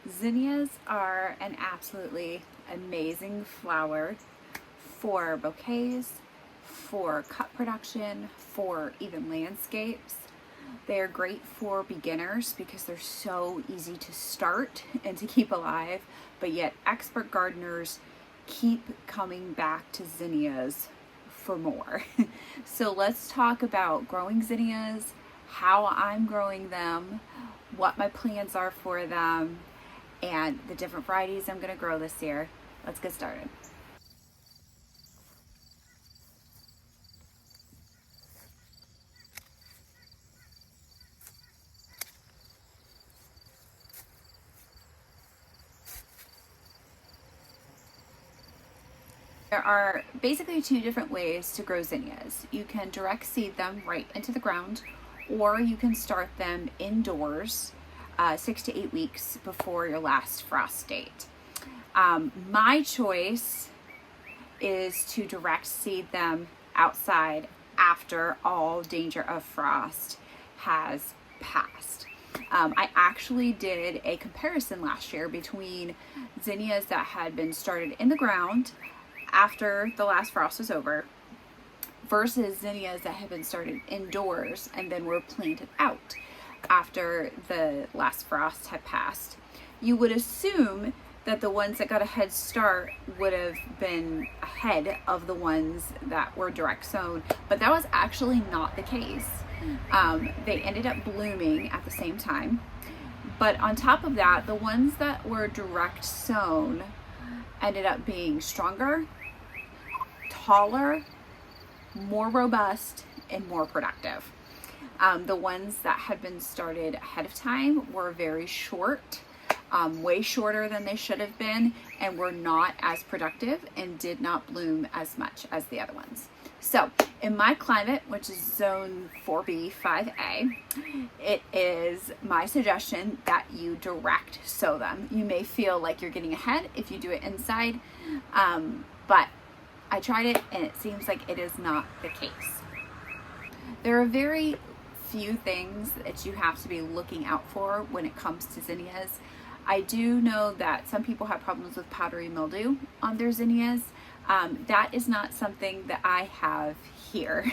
Zinnias are an absolutely amazing flower for bouquets, for cut production, for even landscapes. They are great for beginners because they're so easy to start and to keep alive, but yet expert gardeners keep coming back to zinnias for more. So let's talk about growing zinnias, how I'm growing them, what my plans are for them, and the different varieties I'm going to grow this year. Let's get started. There are basically two different ways to grow zinnias. You can direct seed them right into the ground, or you can start them indoors 6 to 8 weeks before your last frost date. My choice is to direct seed them outside after all danger of frost has passed. I actually did a comparison last year between zinnias that had been started in the ground after the last frost was over versus zinnias that had been started indoors and then were planted out after the last frost had passed. You would assume that the ones that got a head start would have been ahead of the ones that were direct sown, but that was actually not the case. They ended up blooming at the same time, but on top of that, the ones that were direct sown ended up being stronger, taller, more robust, and more productive. The ones that had been started ahead of time were very short, way shorter than they should have been, and were not as productive and did not bloom as much as the other ones. So in my climate, which is zone 4B, 5A, it is my suggestion that you direct sow them. You may feel like you're getting ahead if you do it inside, but I tried it and it seems like it is not the case. There are very few things that you have to be looking out for when it comes to zinnias. I do know that some people have problems with powdery mildew on their zinnias. That is not something that I have here.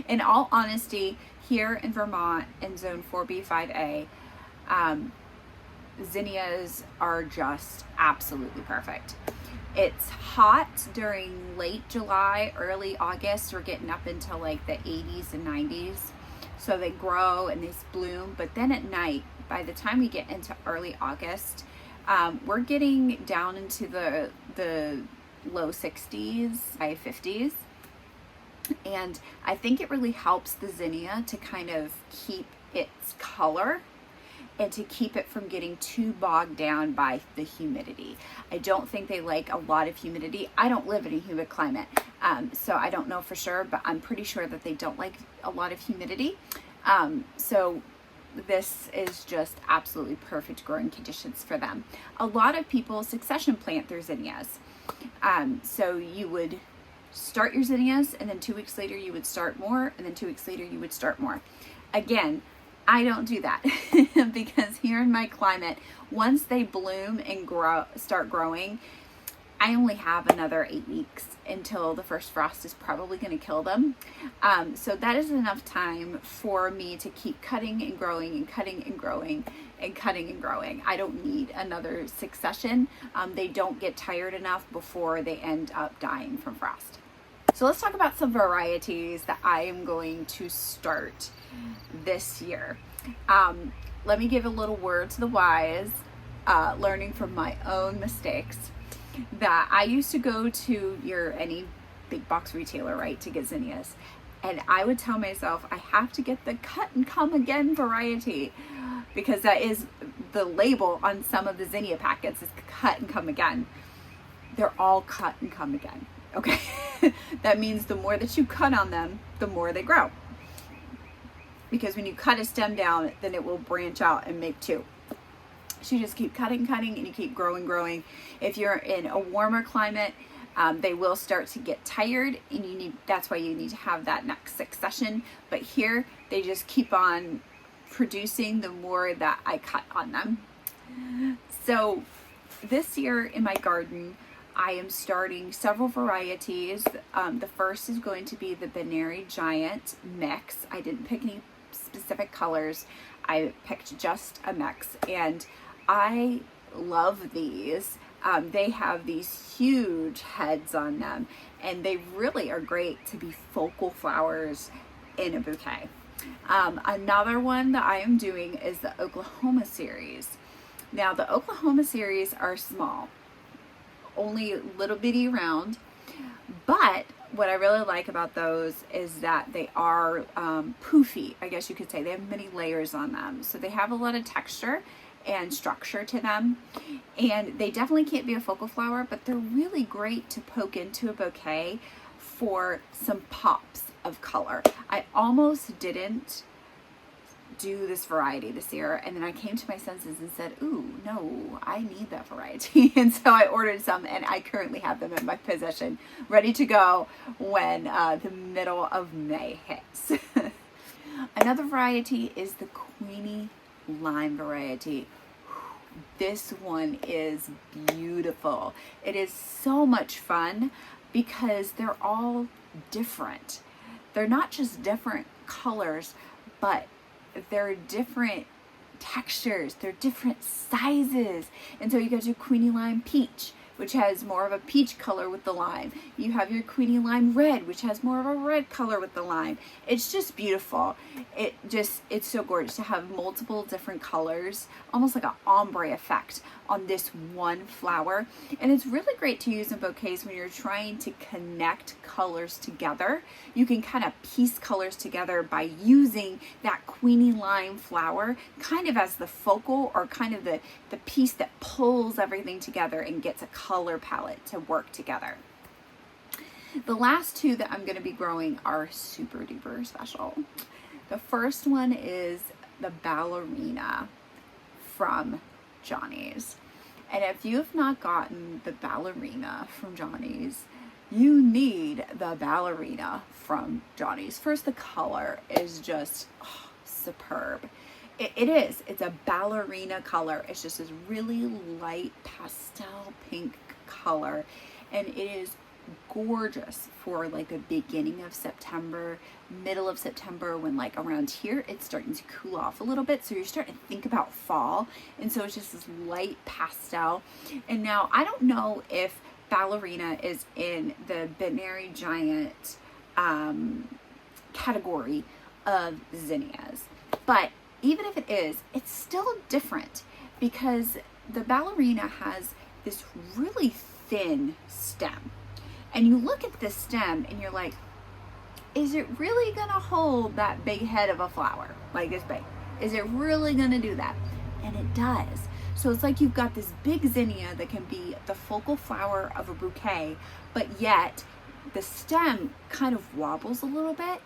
In all honesty, here in Vermont in zone 4B, 5A, zinnias are just absolutely perfect. It's hot during late July, early August. We're getting up into like the 80s and 90s. So they grow and they bloom. But then at night, by the time we get into early August, we're getting down into the low 60s, high 50s. And I think it really helps the zinnia to kind of keep its color and to keep it from getting too bogged down by the humidity. I don't think they like a lot of humidity. I don't live in a humid climate, so I don't know for sure, but I'm pretty sure that they don't like a lot of humidity. So this is just absolutely perfect growing conditions for them. A lot of people succession plant their zinnias. So you would start your zinnias, and then 2 weeks later you would start more, and then 2 weeks later you would start more. Again, I don't do that because here in my climate, once they bloom and start growing, I only have another 8 weeks until the first frost is probably going to kill them. So that is enough time for me to keep cutting and growing and cutting and growing and cutting and growing. I don't need another succession. They don't get tired enough before they end up dying from frost. So let's talk about some varieties that I am going to start this year. Let me give a little word to the wise, learning from my own mistakes, that I used to go to any big box retailer, right, to get zinnias. And I would tell myself, I have to get the cut and come again variety, because that is the label on some of the zinnia packets, is cut and come again. They're all cut and come again. Okay, that means the more that you cut on them, the more they grow. Because when you cut a stem down, then it will branch out and make two. So you just keep cutting, and you keep growing. If you're in a warmer climate, they will start to get tired, and that's why you need to have that next succession. But here, they just keep on producing the more that I cut on them. So this year in my garden, I am starting several varieties. The first is going to be the Binary Giant mix. I didn't pick any specific colors. I picked just a mix, and I love these. They have these huge heads on them, and they really are great to be focal flowers in a bouquet. Another one that I am doing is the Oklahoma series. Now the Oklahoma series are small, only little bitty around, but what I really like about those is that they are poofy, I guess you could say. They have many layers on them, so they have a lot of texture and structure to them, and they definitely can't be a focal flower, but they're really great to poke into a bouquet for some pops of color. I almost didn't do this variety this year, and then I came to my senses and said, ooh, no, I need that variety. And so I ordered some, and I currently have them in my possession, ready to go when the middle of May hits. Another variety is the Queenie Lime variety. This one is beautiful. It is so much fun because they're all different. They're not just different colors, but they're different textures, they're different sizes. And so you got your Queenie Lime Peach, which has more of a peach color with the lime. You have your Queenie Lime Red, which has more of a red color with the lime. It's just beautiful. It's so gorgeous to have multiple different colors, almost like an ombre effect on this one flower. And it's really great to use in bouquets when you're trying to connect colors together. You can kind of piece colors together by using that Queenie Lime flower kind of as the focal, or kind of the piece that pulls everything together and gets a color palette to work together. The last two that I'm going to be growing are super duper special. The first one is the Ballerina from Johnny's. And if you have not gotten the Ballerina from Johnny's, you need the Ballerina from Johnny's. First, the color is just superb. It is. It's a ballerina color. It's just this really light pastel pink color. And it is gorgeous for like the beginning of September, middle of September, when like around here it's starting to cool off a little bit, so you're starting to think about fall. And so it's just this light pastel. And now I don't know if Ballerina is in the Binary Giant category of zinnias, but even if it is, it's still different because the Ballerina has this really thin stem. And you look at this stem and you're like, is it really gonna hold that big head of a flower like this big? Is it really gonna do that? And it does. So it's like you've got this big zinnia that can be the focal flower of a bouquet, but yet the stem kind of wobbles a little bit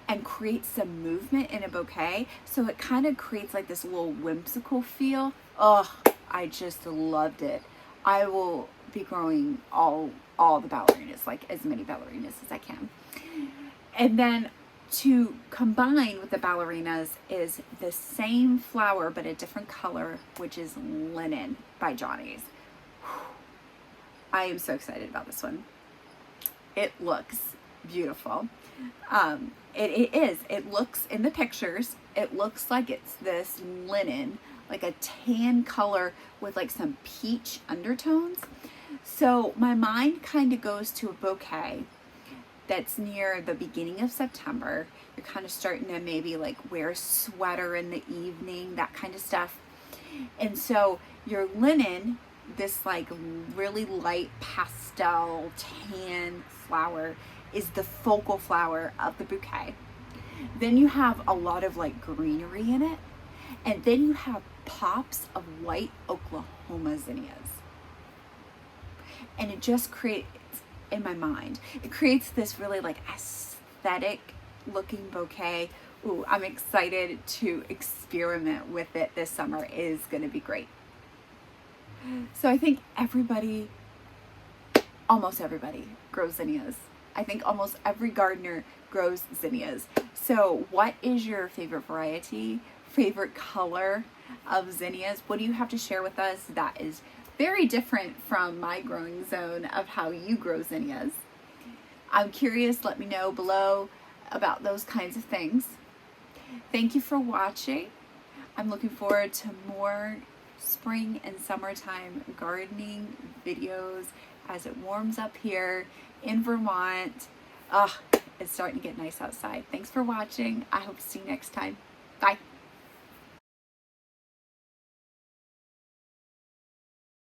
and creates some movement in a bouquet. So it kind of creates like this little whimsical feel. Oh, I just loved it. I will be growing all the ballerinas, like as many ballerinas as I can. And then to combine with the ballerinas is the same flower but a different color, which is Linen by Johnny's. I am so excited about this one. It looks beautiful. It is. It looks, in the pictures, it looks like it's this linen, like a tan color with like some peach undertones. So my mind kind of goes to a bouquet that's near the beginning of September. You're kind of starting to maybe like wear a sweater in the evening, that kind of stuff. And so your linen, this like really light pastel tan flower, is the focal flower of the bouquet. Then you have a lot of like greenery in it. And then you have pops of white Oklahoma zinnias. And it just creates, in my mind, it creates this really like aesthetic looking bouquet. Ooh, I'm excited to experiment with it this summer. It is going to be great. So I think almost everybody grows zinnias. I think almost every gardener grows zinnias. So what is your favorite variety, favorite color? of zinnias. What do you have to share with us that is very different from my growing zone of how you grow zinnias? I'm curious. Let me know below about those kinds of things. Thank you for watching. I'm looking forward to more spring and summertime gardening videos as it warms up here in Vermont. It's starting to get nice outside. Thanks for watching. I hope to see you next time. Bye.